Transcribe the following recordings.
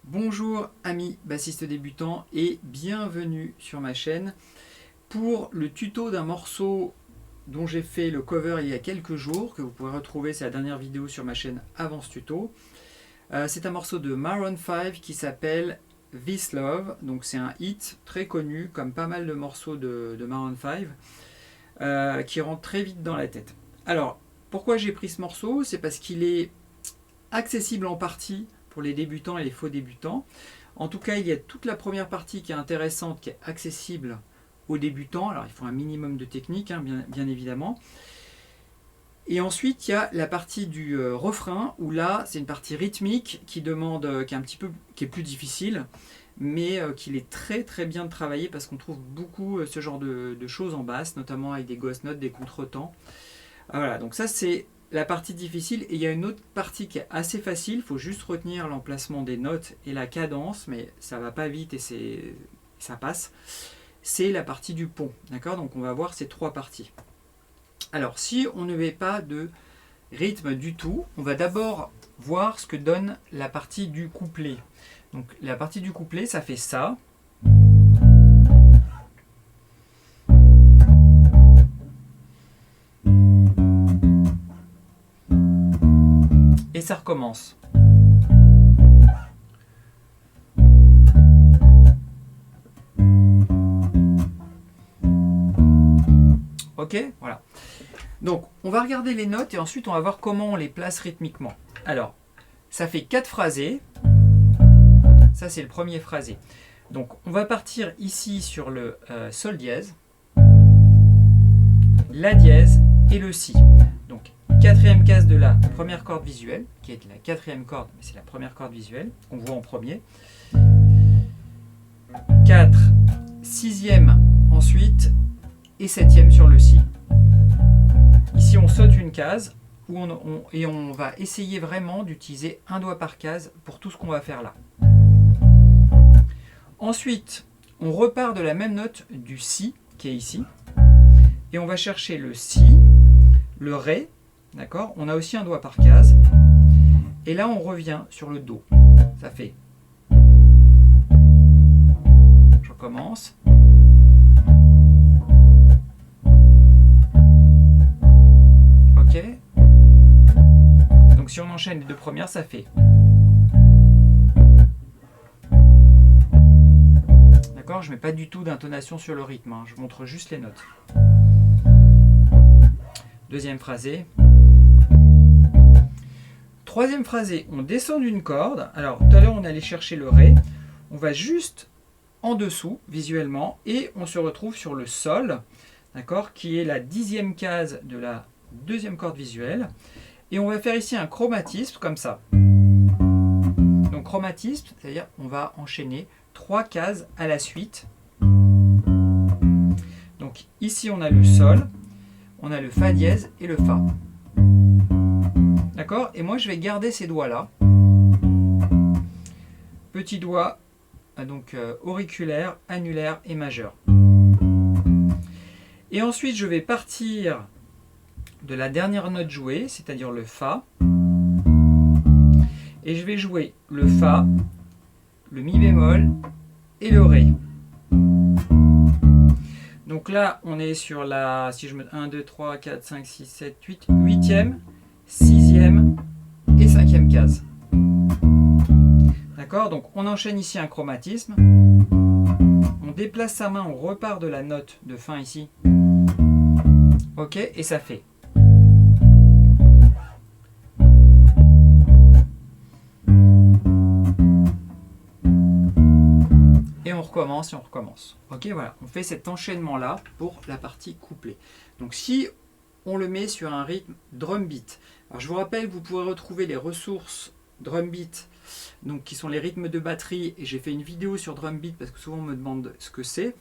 Bonjour amis bassistes débutants et bienvenue sur ma chaîne pour le tuto d'un morceau dont j'ai fait le cover il y a quelques jours, que vous pourrez retrouver, c'est la dernière vidéo sur ma chaîne avant ce tuto. C'est un morceau de Maroon 5 qui s'appelle This Love, donc c'est un hit très connu comme pas mal de morceaux de Maroon 5 qui rentre très vite dans la tête. Alors pourquoi j'ai pris ce morceau? C'est parce qu'il est accessible en partie pour les débutants et les faux débutants. En tout cas, il y a toute la première partie qui est intéressante, qui est accessible aux débutants. Alors, il faut un minimum de technique, hein, bien évidemment. Et ensuite, il y a la partie du refrain, où là, c'est une partie rythmique qui demande, qui est plus difficile, mais qu'il est très très bien travaillé parce qu'on trouve beaucoup ce genre de choses en basse, notamment avec des ghost notes, des contretemps. Voilà, donc ça c'est la partie difficile, et il y a une autre partie qui est assez facile, il faut juste retenir l'emplacement des notes et la cadence, mais ça va pas vite et ça passe. C'est la partie du pont, d'accord? Donc on va voir ces trois parties. Alors si on ne met pas de rythme du tout, on va d'abord voir ce que donne la partie du couplet. Donc la partie du couplet, ça fait ça. Et ça recommence. Ok, voilà. Donc, on va regarder les notes et ensuite on va voir comment on les place rythmiquement. Alors, ça fait 4 phrasés. Ça, c'est le premier phrasé. Donc, on va partir ici sur le sol dièse, la dièse et le si. Donc, quatrième case de la première corde visuelle, qui est la quatrième corde, mais c'est la première corde visuelle qu'on voit en premier. 4, sixième ensuite, et septième sur le si. Ici, on saute une case et on va essayer vraiment d'utiliser un doigt par case pour tout ce qu'on va faire là. Ensuite, on repart de la même note du si, qui est ici, et on va chercher le si, le ré, d'accord? On a aussi un doigt par case, et là on revient sur le do. Ça fait. Je recommence. Ok. Donc si on enchaîne les deux premières, ça fait. D'accord? Je ne mets pas du tout d'intonation sur le rythme, hein. Je montre juste les notes. Deuxième phrasé. Troisième phrasé, on descend d'une corde. Alors tout à l'heure on allait chercher le ré. On va juste en dessous visuellement et on se retrouve sur le sol, d'accord, qui est la 10e case de la deuxième corde visuelle. Et on va faire ici un chromatisme comme ça. Donc chromatisme, c'est-à-dire on va enchaîner 3 cases à la suite. Donc ici on a le sol, on a le fa dièse et le fa. D'accord? Et moi je vais garder ces doigts là. Petit doigt, donc auriculaire, annulaire et majeur. Et ensuite je vais partir de la dernière note jouée, c'est-à-dire le fa. Et je vais jouer le fa, le mi bémol et le ré. Donc là, on est sur la, si je me 1, 2, 3, 4, 5, 6, 7, 8, 8e, 6e et 5e case. D'accord? Donc on enchaîne ici un chromatisme. On déplace sa main, on repart de la note de fin ici. Ok? Et ça fait. Et on recommence et on recommence. Ok, voilà, on fait cet enchaînement-là pour la partie couplet. Donc si on le met sur un rythme drum beat, alors je vous rappelle que vous pourrez retrouver les ressources drum beat, donc qui sont les rythmes de batterie, et j'ai fait une vidéo sur drum beat parce que souvent on me demande ce que c'est.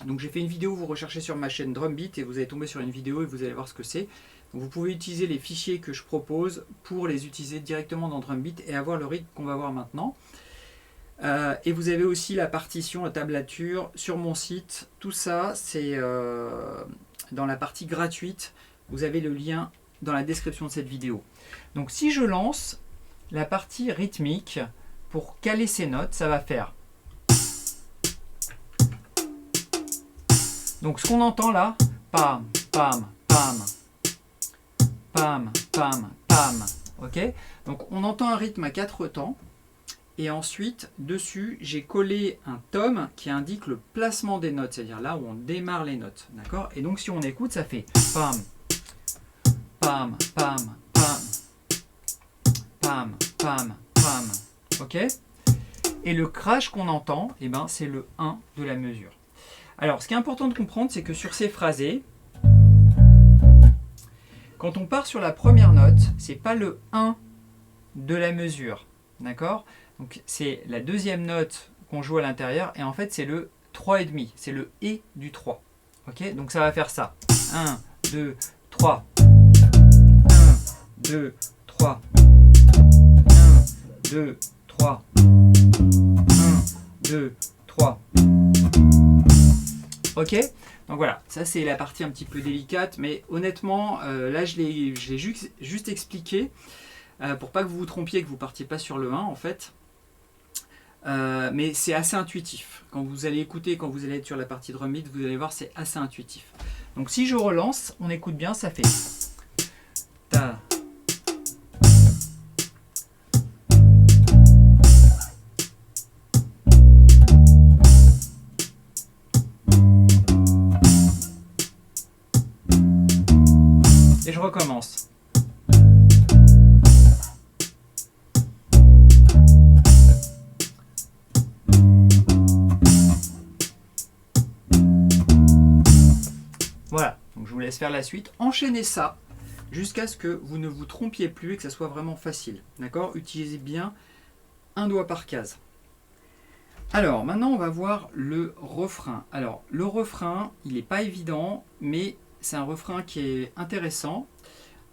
Donc j'ai fait une vidéo, vous recherchez sur ma chaîne drum beat et vous allez tomber sur une vidéo et vous allez voir ce que c'est. Donc vous pouvez utiliser les fichiers que je propose pour les utiliser directement dans drum beat et avoir le rythme qu'on va voir maintenant. Et vous avez aussi la partition, la tablature sur mon site. Tout ça, c'est dans la partie gratuite. Vous avez le lien dans la description de cette vidéo. Donc si je lance la partie rythmique, pour caler ces notes, ça va faire. Donc ce qu'on entend là, pam, pam, pam, pam, pam, pam. Ok? Donc on entend un rythme à 4 temps. Et ensuite, dessus, j'ai collé un tom qui indique le placement des notes, c'est-à-dire là où on démarre les notes. D'accord? Et donc si on écoute, ça fait pam, pam, pam, pam, pam, pam, pam. Ok? Et le crash qu'on entend, eh ben, c'est le 1 de la mesure. Alors, ce qui est important de comprendre, c'est que sur ces phrasés, quand on part sur la première note, c'est pas le 1 de la mesure. D'accord? Donc, c'est la deuxième note qu'on joue à l'intérieur, et en fait, c'est le 3,5. C'est le et du 3. Ok? Donc, ça va faire ça. 1, 2, 3. 1, 2, 3. 1, 2, 3. 1, 2, 3. Ok, donc voilà, ça c'est la partie un petit peu délicate, mais honnêtement, là je l'ai juste expliqué pour pas que vous vous trompiez, que vous partiez pas sur le 1 en fait. Mais c'est assez intuitif. Quand vous allez écouter, quand vous allez être sur la partie drum beat, vous allez voir, c'est assez intuitif. Donc si je relance, on écoute bien, ça fait ta. Et je recommence. Voilà, donc je vous laisse faire la suite. Enchaînez ça jusqu'à ce que vous ne vous trompiez plus et que ça soit vraiment facile. D'accord? Utilisez bien un doigt par case. Alors, maintenant, on va voir le refrain. Alors, le refrain, il n'est pas évident, mais c'est un refrain qui est intéressant.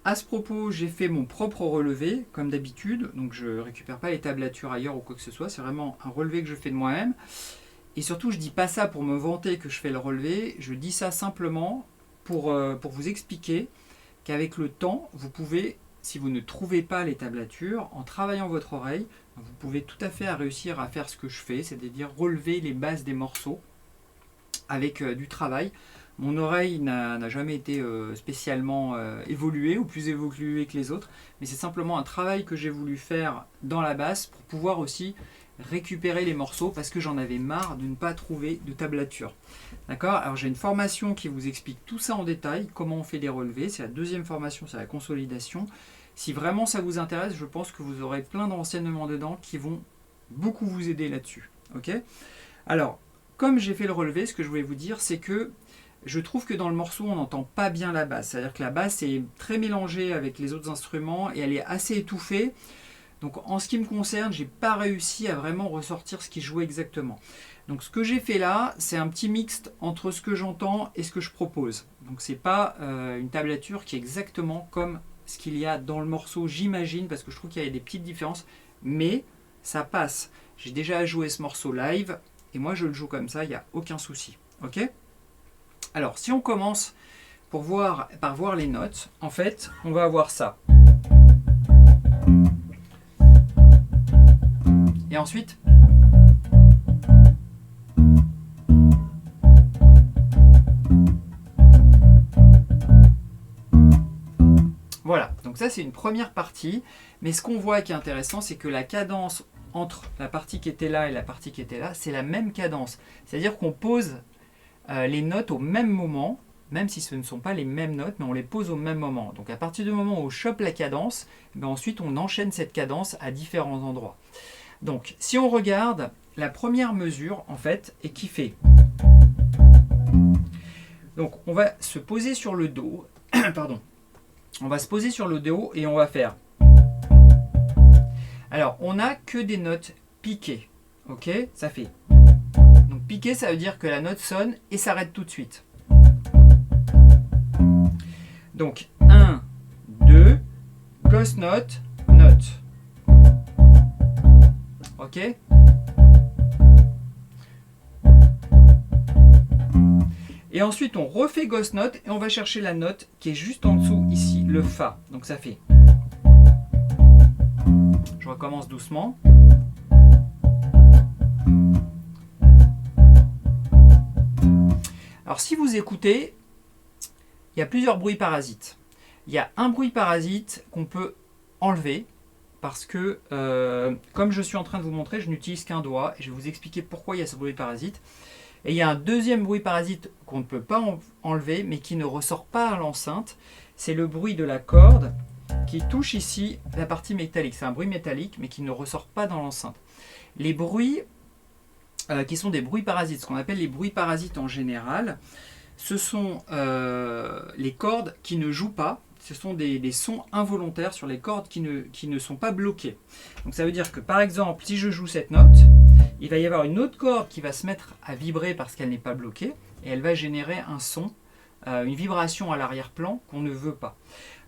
À ce propos, j'ai fait mon propre relevé, comme d'habitude. Donc, je ne récupère pas les tablatures ailleurs ou quoi que ce soit. C'est vraiment un relevé que je fais de moi-même. Et surtout, je ne dis pas ça pour me vanter que je fais le relevé. Je dis ça simplement pour vous expliquer qu'avec le temps, vous pouvez, si vous ne trouvez pas les tablatures, en travaillant votre oreille, vous pouvez tout à fait réussir à faire ce que je fais, c'est-à-dire relever les bases des morceaux avec du travail. Mon oreille n'a jamais été spécialement évoluée ou plus évoluée que les autres, mais c'est simplement un travail que j'ai voulu faire dans la basse pour pouvoir aussi récupérer les morceaux parce que j'en avais marre de ne pas trouver de tablature. D'accord? Alors j'ai une formation qui vous explique tout ça en détail, comment on fait des relevés. C'est la deuxième formation, c'est la consolidation. Si vraiment ça vous intéresse, je pense que vous aurez plein d'enseignements dedans qui vont beaucoup vous aider là-dessus. Ok? Alors, comme j'ai fait le relevé, ce que je voulais vous dire, c'est que je trouve que dans le morceau, on n'entend pas bien la basse. C'est-à-dire que la basse est très mélangée avec les autres instruments et elle est assez étouffée. Donc en ce qui me concerne, je n'ai pas réussi à vraiment ressortir ce qui jouait exactement. Donc ce que j'ai fait là, c'est un petit mixte entre ce que j'entends et ce que je propose. Donc c'est pas une tablature qui est exactement comme ce qu'il y a dans le morceau, j'imagine, parce que je trouve qu'il y a des petites différences, mais ça passe. J'ai déjà joué ce morceau live, et moi je le joue comme ça, il n'y a aucun souci. Ok ? Alors si on commence par voir les notes, en fait, on va avoir ça. Et ensuite, voilà, donc ça c'est une première partie, mais ce qu'on voit qui est intéressant, c'est que la cadence entre la partie qui était là et la partie qui était là, c'est la même cadence. C'est-à-dire qu'on pose les notes au même moment, même si ce ne sont pas les mêmes notes, mais on les pose au même moment. Donc à partir du moment où on chope la cadence, ben ensuite on enchaîne cette cadence à différents endroits. Donc si on regarde la première mesure, en fait, et qui fait. Donc on va se poser sur le Do, pardon. On va se poser sur le Do et on va faire. Alors, on n'a que des notes piquées. Ok? Ça fait. Donc, piqué, ça veut dire que la note sonne et s'arrête tout de suite. Donc, 1, 2, ghost note, note. Ok? Et ensuite, on refait ghost note et on va chercher la note qui est juste en dessous ici, le Fa. Donc ça fait. Je recommence doucement. Alors si vous écoutez, il y a plusieurs bruits parasites. Il y a un bruit parasite qu'on peut enlever parce que, comme je suis en train de vous montrer, je n'utilise qu'un doigt et je vais vous expliquer pourquoi il y a ce bruit parasite. Et il y a un deuxième bruit parasite qu'on ne peut pas enlever mais qui ne ressort pas à l'enceinte. C'est le bruit de la corde qui touche ici la partie métallique. C'est un bruit métallique mais qui ne ressort pas dans l'enceinte. Les bruits qui sont des bruits parasites, ce qu'on appelle les bruits parasites en général, ce sont les cordes qui ne jouent pas. Ce sont des sons involontaires sur les cordes qui ne sont pas bloquées. Donc ça veut dire que par exemple, si je joue cette note, il va y avoir une autre corde qui va se mettre à vibrer parce qu'elle n'est pas bloquée et elle va générer un son, une vibration à l'arrière-plan qu'on ne veut pas.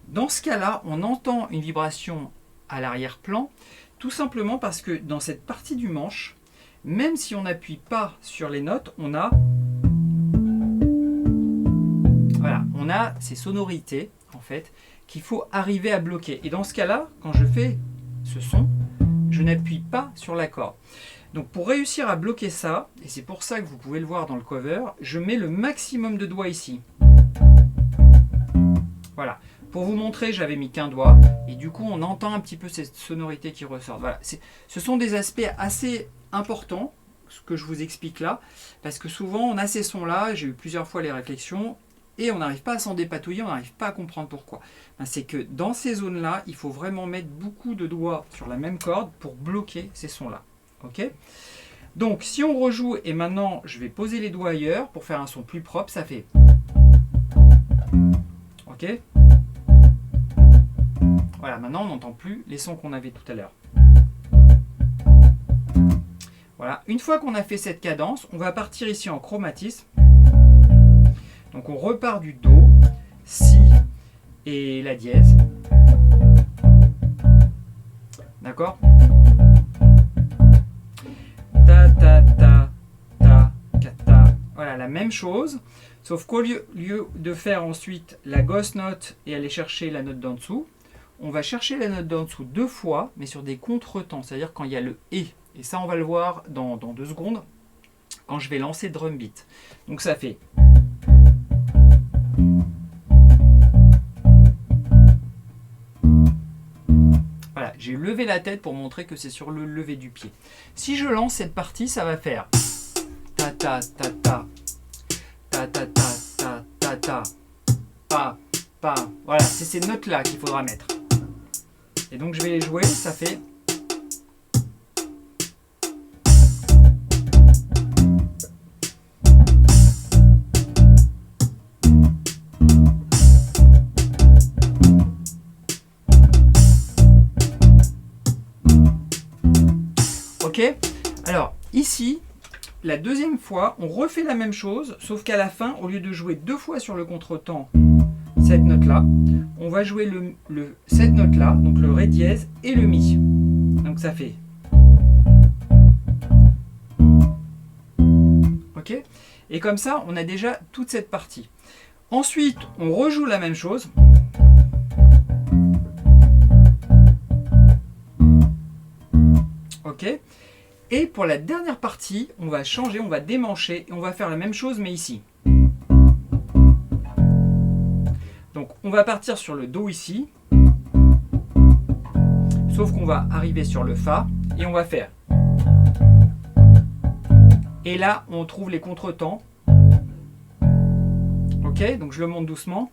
Dans ce cas-là, on entend une vibration à l'arrière-plan tout simplement parce que dans cette partie du manche, même si on n'appuie pas sur les notes, on a ces sonorités en fait qu'il faut arriver à bloquer. Et dans ce cas-là, quand je fais ce son, je n'appuie pas sur la corde. Donc pour réussir à bloquer ça, et c'est pour ça que vous pouvez le voir dans le cover, je mets le maximum de doigts ici. Voilà. Pour vous montrer, j'avais mis qu'un doigt, et du coup on entend un petit peu cette sonorité qui ressort. Voilà. Ce sont des aspects assez importants, ce que je vous explique là, parce que souvent on a ces sons-là, j'ai eu plusieurs fois les réflexions, et on n'arrive pas à s'en dépatouiller, on n'arrive pas à comprendre pourquoi. C'est que dans ces zones-là, il faut vraiment mettre beaucoup de doigts sur la même corde pour bloquer ces sons-là. Ok ? Donc si on rejoue, et maintenant je vais poser les doigts ailleurs pour faire un son plus propre, ça fait... Ok ? Voilà, maintenant on n'entend plus les sons qu'on avait tout à l'heure. Voilà, une fois qu'on a fait cette cadence, on va partir ici en chromatisme. Donc on repart du Do, Si et la dièse. D'accord ? Ta ta ta ta ta ta. Voilà, la même chose, sauf qu'au lieu de faire ensuite la ghost note et aller chercher la note d'en dessous, on va chercher la note d'en dessous deux fois, mais sur des contretemps, c'est-à-dire quand il y a le et. Et ça, on va le voir dans 2 secondes, quand je vais lancer drum beat. Donc ça fait... Voilà, j'ai levé la tête pour montrer que c'est sur le lever du pied. Si je lance cette partie, ça va faire ta ta ta ta ta ta ta ta ta ta pa pa. Voilà, c'est ces notes là qu'il faudra mettre. Et donc je vais les jouer, ça fait... Ok, alors ici, la deuxième fois, on refait la même chose, sauf qu'à la fin, au lieu de jouer 2 fois sur le contretemps cette note-là, on va jouer cette note-là, donc le Ré dièse et le Mi. Donc ça fait... Ok, et comme ça, on a déjà toute cette partie. Ensuite, on rejoue la même chose. Ok. Et pour la dernière partie, on va changer, on va démancher et on va faire la même chose mais ici. Donc on va partir sur le Do ici, sauf qu'on va arriver sur le Fa et on va faire. Et là, on trouve les contretemps. Ok, donc je le monte doucement.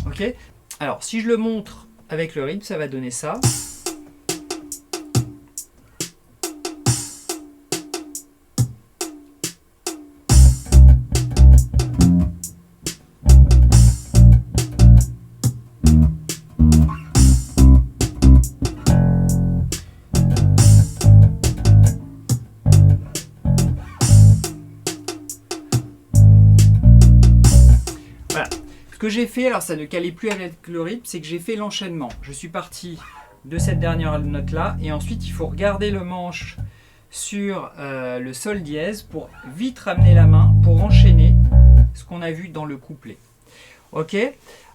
Ok, alors si je le montre avec le rythme, ça va donner ça. Ce que j'ai fait, alors ça ne calait plus avec le rythme, c'est que j'ai fait l'enchaînement. Je suis parti de cette dernière note là et ensuite il faut regarder le manche sur le sol dièse pour vite ramener la main pour enchaîner ce qu'on a vu dans le couplet. Ok,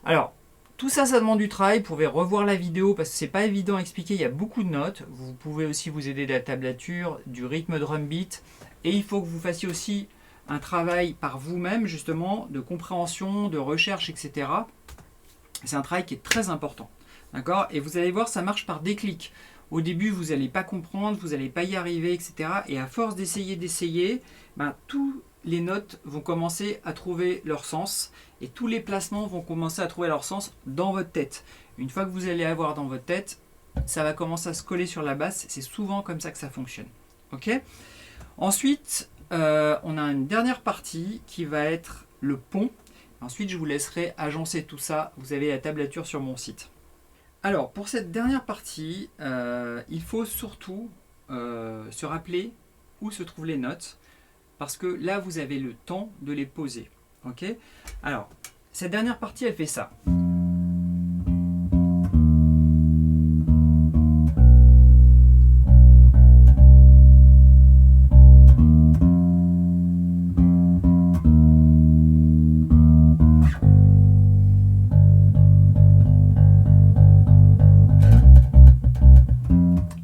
alors Tout ça, ça demande du travail. Vous pouvez revoir la vidéo parce que c'est pas évident à expliquer. Il y a beaucoup de notes. Vous pouvez aussi vous aider de la tablature, du rythme drum beat. Et il faut que vous fassiez aussi un travail par vous-même, justement, de compréhension, de recherche, etc. C'est un travail qui est très important. D'accord? Et vous allez voir, ça marche par déclic. Au début, vous n'allez pas comprendre, vous n'allez pas y arriver, etc. Et à force d'essayer, tous les notes vont commencer à trouver leur sens et tous les placements vont commencer à trouver leur sens dans votre tête. Une fois que vous allez avoir dans votre tête, ça va commencer à se coller sur la basse. C'est souvent comme ça que ça fonctionne. Ok ? Ensuite, on a une dernière partie qui va être le pont. Ensuite, je vous laisserai agencer tout ça. Vous avez la tablature sur mon site. Alors, pour cette dernière partie, il faut surtout se rappeler où se trouvent les notes. Parce que là, vous avez le temps de les poser. Ok ? Alors, cette dernière partie, elle fait ça.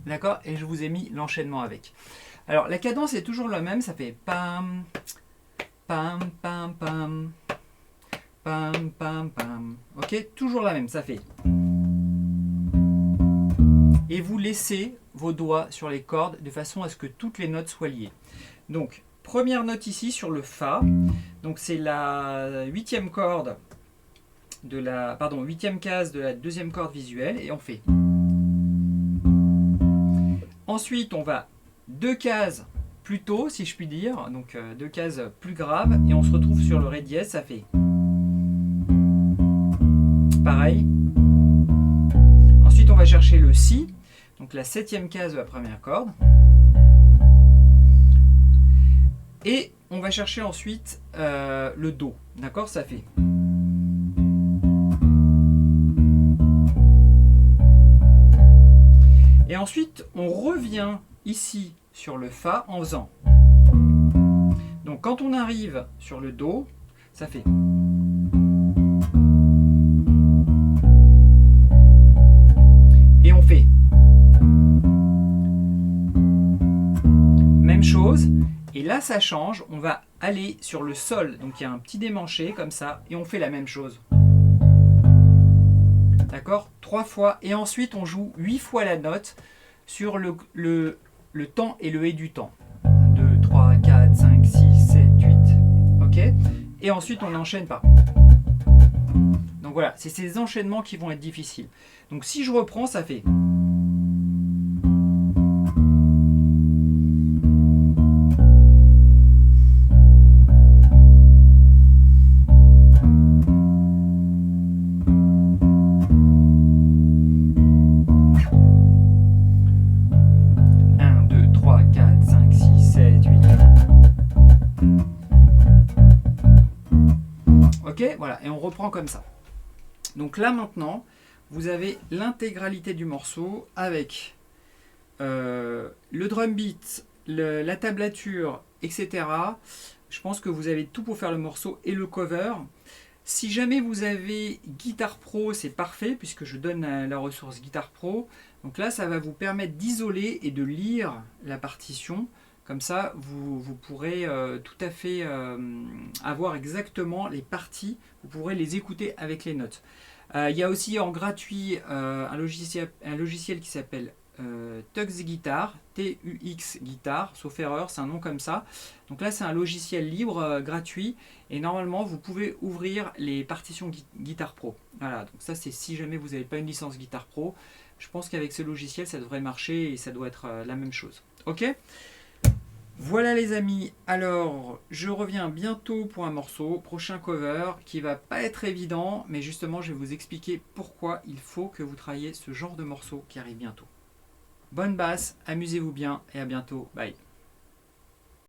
D'accord ? Et je vous ai mis l'enchaînement avec. Alors, la cadence est toujours la même, ça fait pam, pam, pam, pam, pam, pam, pam. Ok ? Toujours la même, ça fait. Et vous laissez vos doigts sur les cordes de façon à ce que toutes les notes soient liées. Donc, première note ici sur le Fa. Donc, c'est la huitième corde de la, huitième case de la deuxième corde visuelle et on fait. Ensuite, on va 2 cases plus tôt, si je puis dire, donc 2 cases plus graves, et on se retrouve sur le Ré dièse, ça fait pareil. Ensuite, on va chercher le Si, donc la 7e case de la première corde, et on va chercher ensuite le Do, d'accord, ça fait. Et ensuite, on revient ici sur le Fa en faisant. Donc quand on arrive sur le Do, ça fait. Et on fait. Même chose. Et là, ça change. On va aller sur le Sol. Donc il y a un petit démanché comme ça. Et on fait la même chose. D'accord ? 3 fois. Et ensuite, on joue 8 fois la note sur le temps et le et du temps. 1, 2, 3, 4, 5, 6, 7, 8. Ok ? Et ensuite, on enchaîne par. Donc voilà, c'est ces enchaînements qui vont être difficiles. Donc si je reprends, ça fait. Ok, voilà, et on reprend comme ça. Donc là maintenant, vous avez l'intégralité du morceau avec le drum beat, la tablature, etc. Je pense que vous avez tout pour faire le morceau et le cover. Si jamais vous avez Guitar Pro, c'est parfait puisque je donne la ressource Guitar Pro. Donc là, ça va vous permettre d'isoler et de lire la partition. Comme ça, vous pourrez tout à fait avoir exactement les parties. Vous pourrez les écouter avec les notes. Il y a aussi en gratuit un logiciel qui s'appelle Tux Guitar, T-U-X Guitar, sauf erreur, c'est un nom comme ça. Donc là, c'est un logiciel libre, gratuit. Et normalement, vous pouvez ouvrir les partitions Guitar Pro. Voilà, donc ça, c'est si jamais vous n'avez pas une licence Guitar Pro. Je pense qu'avec ce logiciel, ça devrait marcher et ça doit être la même chose. Ok ? Voilà les amis, alors je reviens bientôt pour un morceau, prochain cover, qui va pas être évident, mais justement je vais vous expliquer pourquoi il faut que vous travailliez ce genre de morceau qui arrive bientôt. Bonne basse, amusez-vous bien et à bientôt, bye.